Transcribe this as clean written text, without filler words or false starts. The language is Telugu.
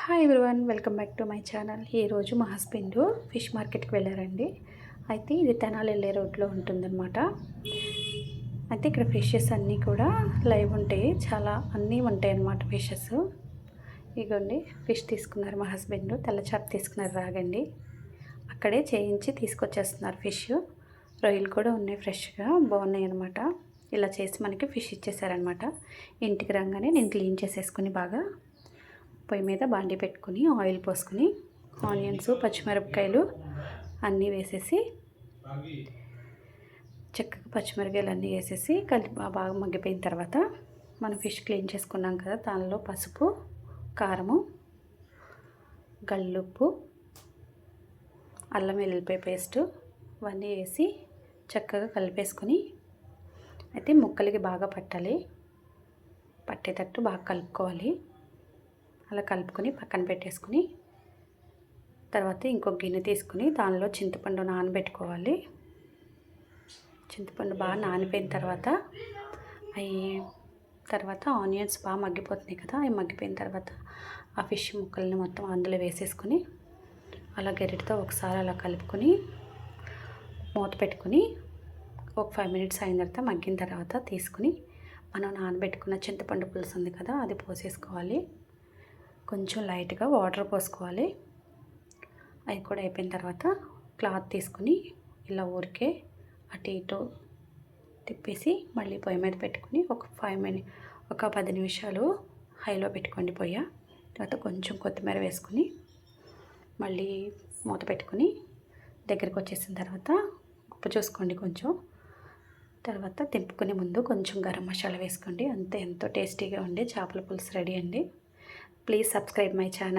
Hi everyone, welcome back to my channel. ఈరోజు మా హస్బెండ్ ఫిష్ మార్కెట్కి వెళ్ళారండి. అయితే ఇది తెనాలి వెళ్ళే రోడ్లో ఉంటుందన్నమాట. అయితే ఇక్కడ ఫిషెస్ అన్నీ కూడా లైవ్ ఉంటాయి, చాలా అన్నీ ఉంటాయి అన్నమాట ఫిషెస్. ఇగోండి ఫిష్ తీసుకున్నారు మా హస్బెండ్, తెల్ల చేప తీసుకున్నారు రాగండి. అక్కడే చేయించి తీసుకొచ్చేస్తున్నారు ఫిష్. రొయ్యలు కూడా ఉన్నాయి, ఫ్రెష్గా బాగున్నాయి అన్నమాట. ఇలా చేసి మనకి ఫిష్ ఇచ్చేసారనమాట. ఇంటికి రాగానే నేను క్లీన్ చేసేసుకుని బాగా పొయ్యి మీద బాండి పెట్టుకుని ఆయిల్ పోసుకుని ఆనియన్స్, పచ్చిమిరపకాయలు అన్నీ వేసేసి చక్కగా పచ్చిమిరపకాయలు అన్నీ వేసేసి కలిపి బాగా మగ్గిపోయిన తర్వాత మనం ఫిష్ క్లీన్ చేసుకున్నాం కదా, దానిలో పసుపు, కారము, గల్లుప్పు, అల్లం వెల్లుల్లిపాయ పేస్టు ఇవన్నీ వేసి చక్కగా కలిపేసుకొని అయితే ముక్కలకి బాగా పట్టేటట్టు బాగా కలుపుకోవాలి. అలా కలుపుకొని పక్కన పెట్టేసుకుని తర్వాత ఇంకొక గిన్నె తీసుకుని దానిలో చింతపండు నానబెట్టుకోవాలి. చింతపండు బాగా నానిపోయిన తర్వాత ఆనియన్స్ బాగా మగ్గిపోతున్నాయి కదా, అవి మగ్గిపోయిన తర్వాత ఆ ఫిష్ ముక్కల్ని మొత్తం అందులో వేసేసుకొని అలా గరిటతో ఒకసారి అలా కలుపుకొని మూత పెట్టుకుని ఒక 5 minutes అయిన తర్వాత మగ్గిన తర్వాత తీసుకుని మనం నానబెట్టుకున్న చింతపండు పులుసు ఉంది కదా, అది పోసేసుకోవాలి. కొంచెం లైట్గా వాటర్ పోసుకోవాలి. అవి కూడా అయిపోయిన తర్వాత క్లాత్ తీసుకుని ఇలా ఊరికే అటు ఇటు తిప్పేసి మళ్ళీ పొయ్యి మీద పెట్టుకుని ఒక 10 నిమిషాలు హైలో పెట్టుకోండి పొయ్యి. తర్వాత కొంచెం కొత్తిమీర వేసుకుని మళ్ళీ మూత పెట్టుకుని దగ్గరికి వచ్చేసిన తర్వాత ఉప్పు చూసుకోండి కొంచెం. తర్వాత తిప్పుకునే ముందు కొంచెం గరం మసాలా వేసుకోండి. అంతే, ఎంతో టేస్టీగా ఉండే చేపల పులుసు రెడీ అండి. Please subscribe my channel.